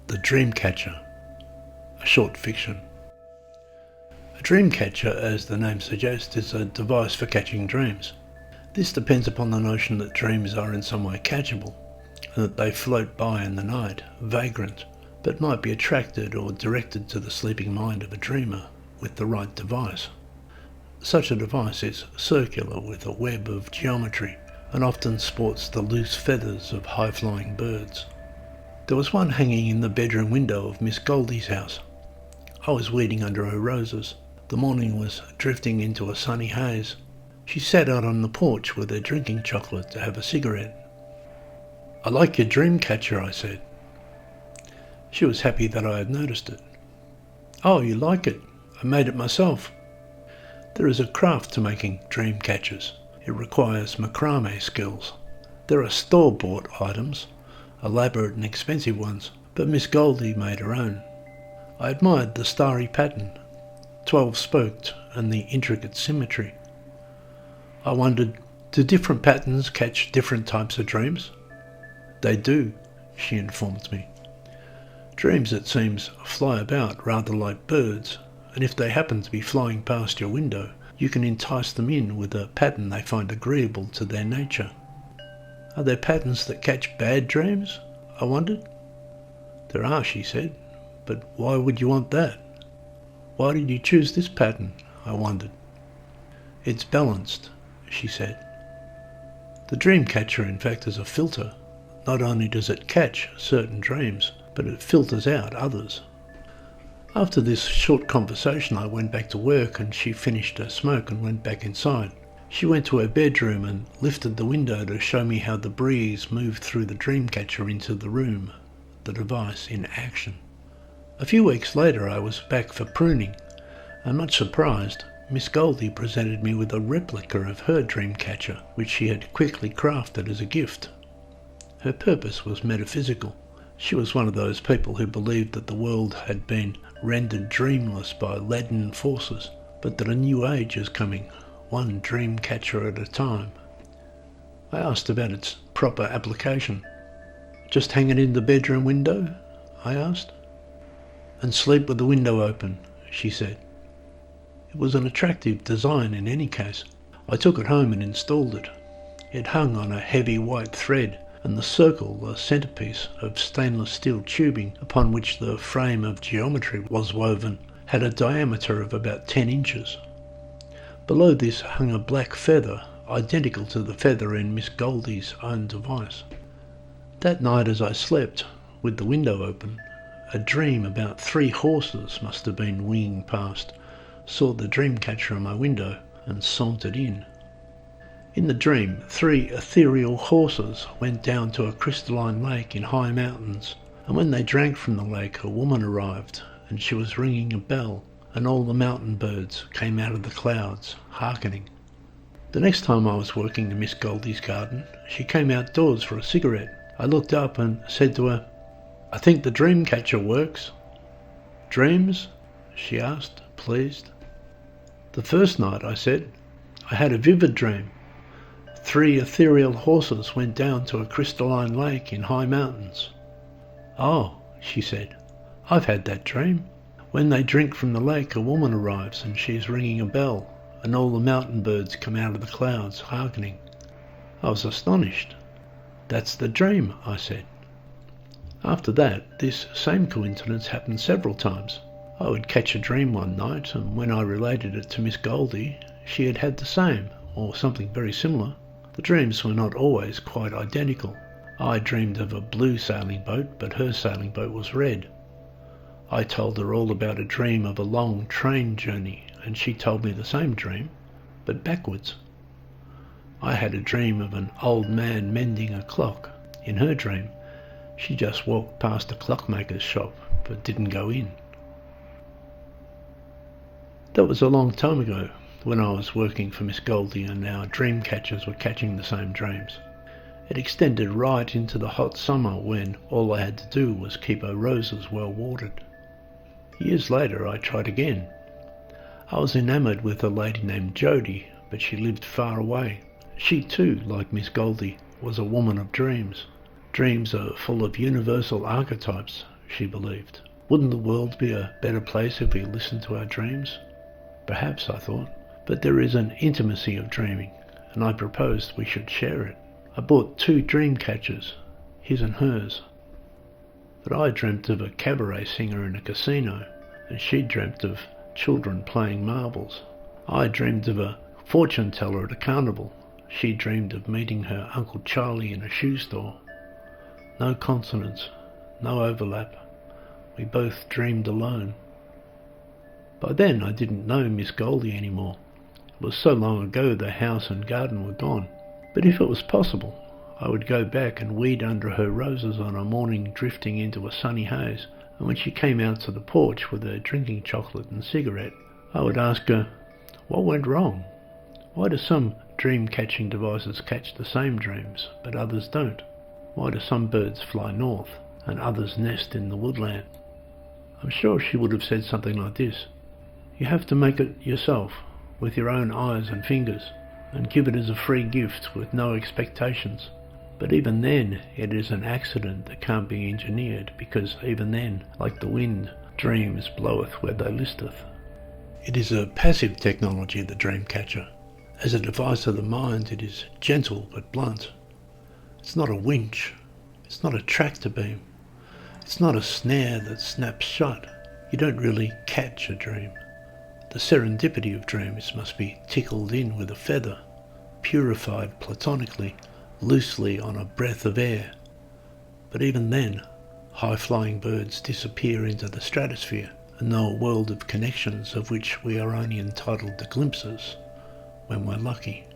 The Dreamcatcher, a short fiction. A dreamcatcher, as the name suggests, is a device for catching dreams. This depends upon the notion that dreams are in some way catchable, and that they float by in the night, vagrant, but might be attracted or directed to the sleeping mind of a dreamer with the right device. Such a device is circular with a web of geometry and often sports the loose feathers of high-flying birds. There was one hanging in the bedroom window of Miss Goldie's house. I was weeding under her roses. The morning was drifting into a sunny haze. She sat out on the porch with her drinking chocolate to have a cigarette. "I like your Dreamcatcher," I said. She was happy that I had noticed it. "Oh, you like it? I made it myself." There is a craft to making dream catchers. It requires macrame skills. There are store-bought items, elaborate and expensive ones, but Miss Goldie made her own. I admired the starry pattern, 12-spoked, and the intricate symmetry. I wondered, do different patterns catch different types of dreams? They do, she informed me. Dreams, it seems, fly about rather like birds, and if they happen to be flying past your window, you can entice them in with a pattern they find agreeable to their nature. Are there patterns that catch bad dreams? I wondered. There are, she said, but why would you want that? Why did you choose this pattern? I wondered. It's balanced, she said. The Dreamcatcher, in fact, is a filter. Not only does it catch certain dreams, but it filters out others. After this short conversation, I went back to work and she finished her smoke and went back inside. She went to her bedroom and lifted the window to show me how the breeze moved through the Dreamcatcher into the room, the device in action. A few weeks later I was back for pruning, and much surprised, Miss Goldie presented me with a replica of her Dreamcatcher, which she had quickly crafted as a gift. Her purpose was metaphysical. She was one of those people who believed that the world had been rendered dreamless by leaden forces, but that a new age is coming, one dreamcatcher at a time. I asked about its proper application. Just hang it in the bedroom window? I asked. And sleep with the window open, she said. It was an attractive design in any case. I took it home and installed it. It hung on a heavy white thread, and the circle, the centrepiece of stainless steel tubing upon which the frame of geometry was woven, had a diameter of about 10 inches. Below this hung a black feather, identical to the feather in Miss Goldie's own device. That night as I slept, with the window open, a dream about 3 horses must have been winging past, saw the Dreamcatcher on my window, and sauntered in. In the dream, 3 ethereal horses went down to a crystalline lake in high mountains, and when they drank from the lake, a woman arrived, and she was ringing a bell, and all the mountain birds came out of the clouds, hearkening. The next time I was working in Miss Goldie's garden, she came outdoors for a cigarette. I looked up and said to her, "I think the Dreamcatcher works." "Dreams?" she asked, pleased. "The first night," I said, "I had a vivid dream. 3 ethereal horses went down to a crystalline lake in high mountains." "Oh," she said, "I've had that dream. When they drink from the lake, a woman arrives and she is ringing a bell, and all the mountain birds come out of the clouds, hearkening." I was astonished. "That's the dream," I said. After that, this same coincidence happened several times. I would catch a dream one night, and when I related it to Miss Goldie, she had had the same, or something very similar. The dreams were not always quite identical. I dreamed of a blue sailing boat, but her sailing boat was red. I told her all about a dream of a long train journey, and she told me the same dream, but backwards. I had a dream of an old man mending a clock. In her dream, she just walked past a clockmaker's shop, but didn't go in. That was a long time ago, when I was working for Miss Goldie and our dream catchers were catching the same dreams. It extended right into the hot summer when all I had to do was keep her roses well watered. Years later I tried again. I was enamoured with a lady named Jodie, but she lived far away. She too, like Miss Goldie, was a woman of dreams. Dreams are full of universal archetypes, she believed. Wouldn't the world be a better place if we listened to our dreams? Perhaps, I thought, but there is an intimacy of dreaming, and I proposed we should share it. I bought 2 Dreamcatchers, his and hers. But I dreamt of a cabaret singer in a casino, and she dreamt of children playing marbles. I dreamed of a fortune teller at a carnival. She dreamed of meeting her Uncle Charlie in a shoe store. No consonance, no overlap. We both dreamed alone. By then I didn't know Miss Goldie anymore. It was so long ago the house and garden were gone. But if it was possible, I would go back and weed under her roses on a morning drifting into a sunny haze, and when she came out to the porch with her drinking chocolate and cigarette, I would ask her, what went wrong? Why do some dream-catching devices catch the same dreams, but others don't? Why do some birds fly north and others nest in the woodland? I'm sure she would have said something like this. You have to make it yourself, with your own eyes and fingers, and give it as a free gift with no expectations. But even then, it is an accident that can't be engineered, because even then, like the wind, dreams bloweth where they listeth. It is a passive technology, the Dreamcatcher. As a device of the mind, it is gentle but blunt. It's not a winch. It's not a tractor beam. It's not a snare that snaps shut. You don't really catch a dream. The serendipity of dreams must be tickled in with a feather, purified platonically, loosely on a breath of air. But even then, high-flying birds disappear into the stratosphere and know a world of connections of which we are only entitled to glimpses when we're lucky.